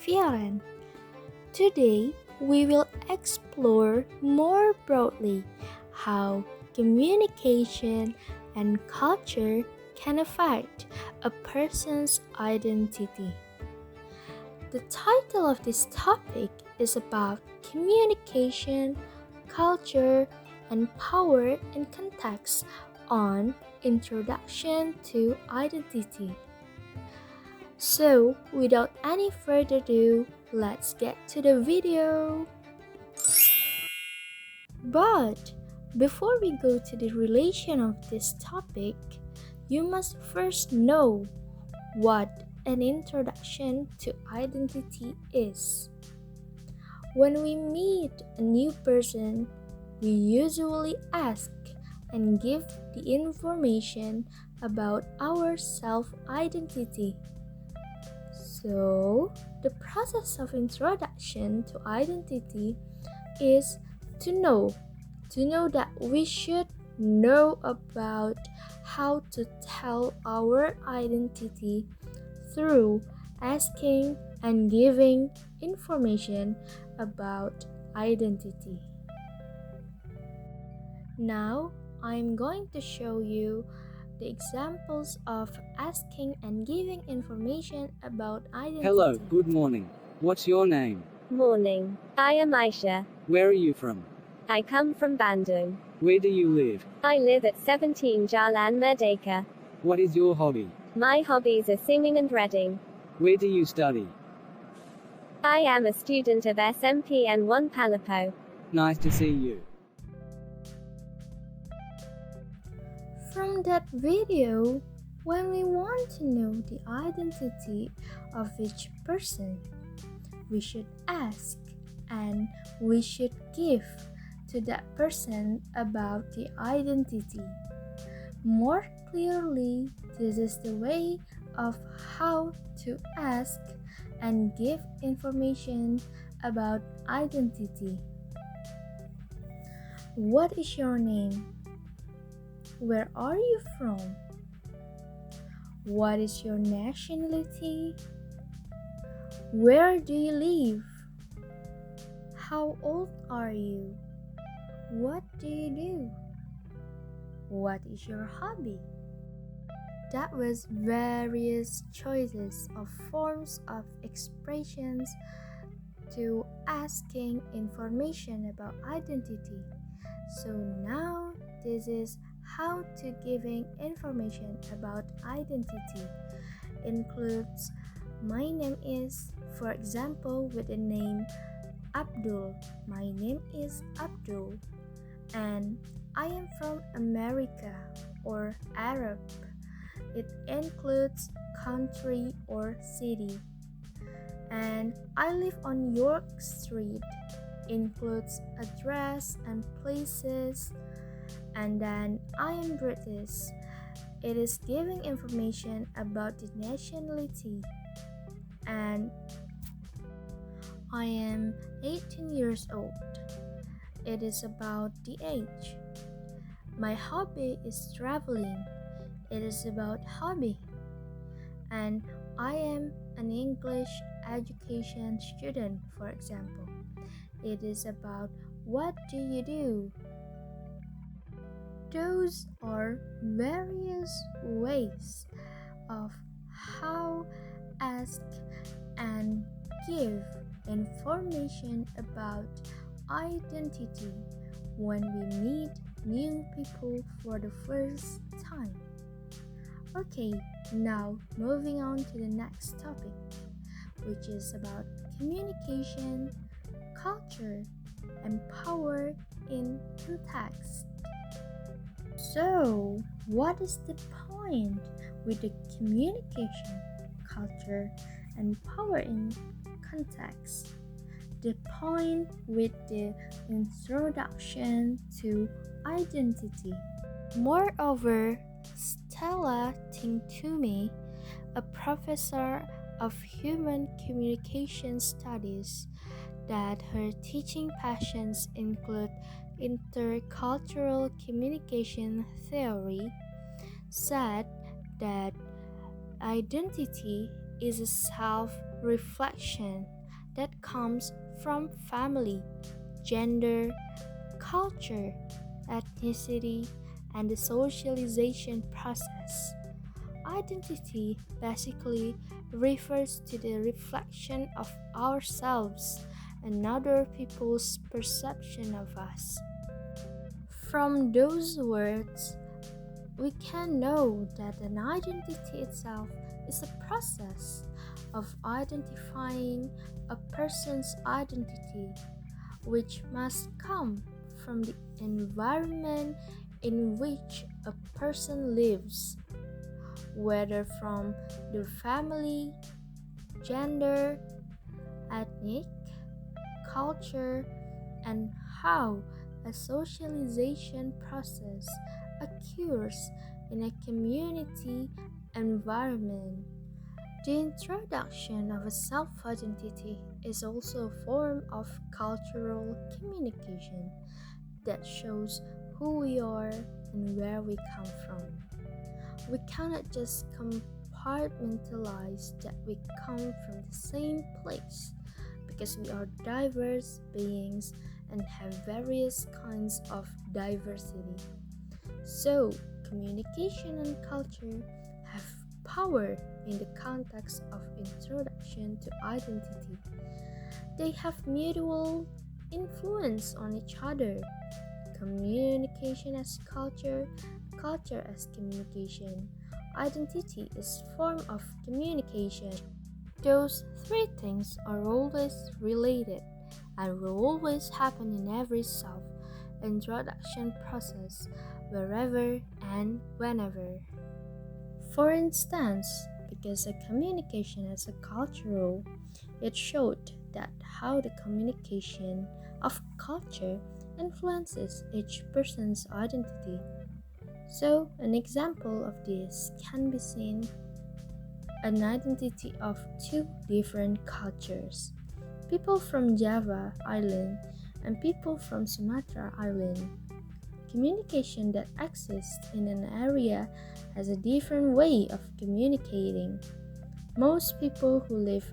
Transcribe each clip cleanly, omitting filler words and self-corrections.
Fioren. Today, we will explore more broadly how communication and culture can affect a person's identity. The title of this topic is about communication, culture, and power in context on Introduction to Identity. So, without any further ado, let's get to the video. But before we go to the relation of this topic, you must first know what an introduction to identity is. When we meet a new person, we usually ask and give the information about our self-identity. So, the process of introduction to identity is to know that we should know about how to tell our identity through asking and giving information about identity. Now, I'm going to show you the examples of asking and giving information about identity. Hello, good morning. What's your name? Morning. I am Aisha. Where are you from? I come from Bandung. Where do you live? I live at 17 Jalan Merdeka. What is your hobby? My hobbies are singing and reading. Where do you study? I am a student of SMPN 1 Palapo. Nice to see you. From that video, when we want to know the identity of each person, we should ask and we should give to that person about the identity. More clearly, this is the way of how to ask and give information about identity. What is your name? Where are you from? What is your nationality? Where do you live? How old are you? What do you do? What is your hobby? That was various choices of forms of expressions to asking information about identity. So now this is how to giving information about identity. Includes my name is, for example, with the name Abdul. My name is Abdul, and I am from America or Arab. It includes country or city. And I live on York Street. Includes address and places. And then I am British. It is giving information about the nationality. And I am 18 years old. It is about the age. My hobby is traveling. It is about hobby. And I am an English education student, for example. It is about what do you do? Those are various ways of how ask and give information about identity when we meet new people for the first time. Okay, now moving on to the next topic, which is about communication, culture, and power in context. So, what is the point with the communication, culture, and power in context? The point with the introduction to identity. Moreover, Stella Tingtume, a professor of human communication studies, that her teaching passions include intercultural communication theory, said that identity is a self reflection that comes from family, gender, culture, ethnicity, and the socialization process. Identity basically refers to the reflection of ourselves and other people's perception of us. From those words, we can know that an identity itself is a process of identifying a person's identity, which must come from the environment in which a person lives, whether from their family, gender, ethnic, culture, and how a socialization process occurs in a community environment. The introduction of a self-identity is also a form of cultural communication that shows who we are and where we come from. We cannot just compartmentalize that we come from the same place because we are diverse beings and have various kinds of diversity. So, communication and culture have power in the context of introduction to identity. They have mutual influence on each other. Communication as culture, culture as communication. Identity is form of communication. Those three things are always related and will always happen in every self-introduction process, wherever and whenever. For instance, because a communication as a cultural, it showed that how the communication of culture influences each person's identity. So, an example of this can be seen an identity of two different cultures, people from Java Island and people from Sumatra Island. Communication that exists in an area has a different way of communicating. Most people who live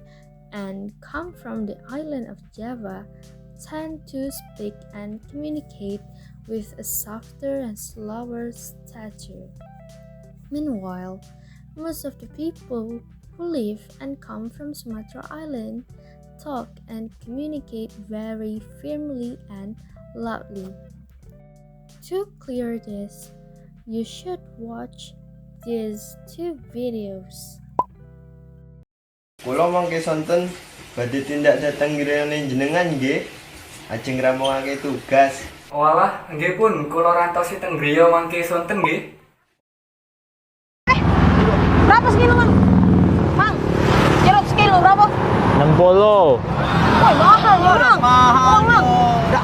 and come from the island of Java tend to speak and communicate with a softer and slower stature. Meanwhile, most of the people who live and come from Sumatra Island talk and communicate very firmly and loudly. To clear this, you should watch these two videos. Kula mangke sonten badhe tindak dhateng ngirene jenengan nggih. Ajeng rampungake tugas. Walah, nggih pun kula rantosi teng griya mangke sonten nggih. Berapa sekilo, Mang? Mang, jeruk sekilo berapa? 60. Woi, mahal, Mang. Mahal, Mang.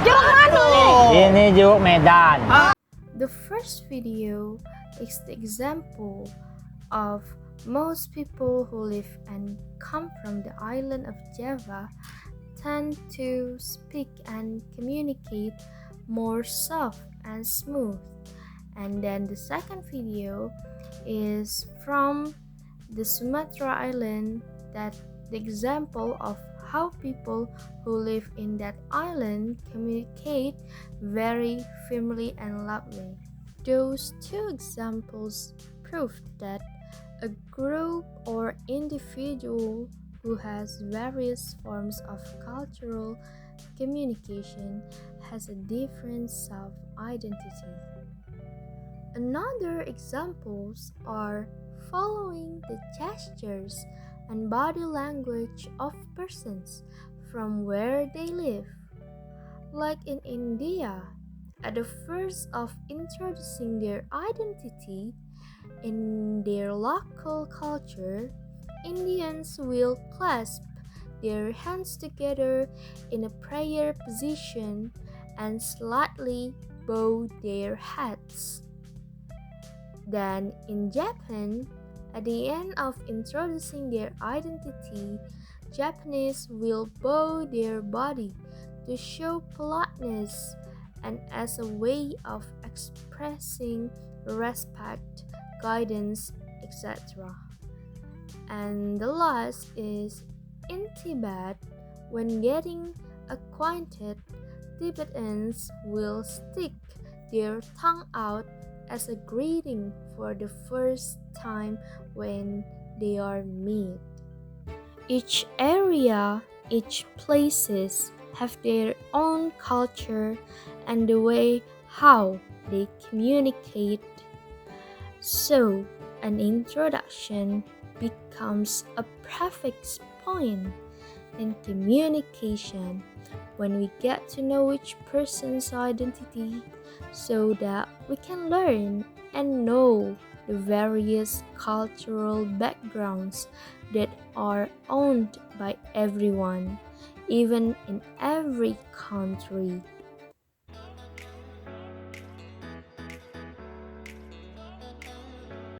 Jeruk mana nih? Ini jeruk Medan. The first video is the example of most people who live and come from the island of Java tend to speak and communicate more soft and smooth. And then the second video is from the Sumatra Island, that the example of how people who live in that island communicate very firmly and loudly. Those two examples proved that a group or individual who has various forms of cultural communication has a different self-identity. Another examples are following the gestures and body language of persons from where they live. Like in India, at the first of introducing their identity in their local culture, Indians will clasp their hands together in a prayer position and slightly bow their heads. Then in Japan, at the end of introducing their identity, Japanese will bow their body to show politeness and as a way of expressing respect, guidance, etc. And the last is In Tibet, when getting acquainted, Tibetans will stick their tongue out as a greeting for the first time when they are meet. Each area, each places have their own culture and the way how they communicate. So, an introduction becomes a prefix point in communication when we get to know each person's identity so that we can learn and know the various cultural backgrounds that are owned by everyone, even in every country.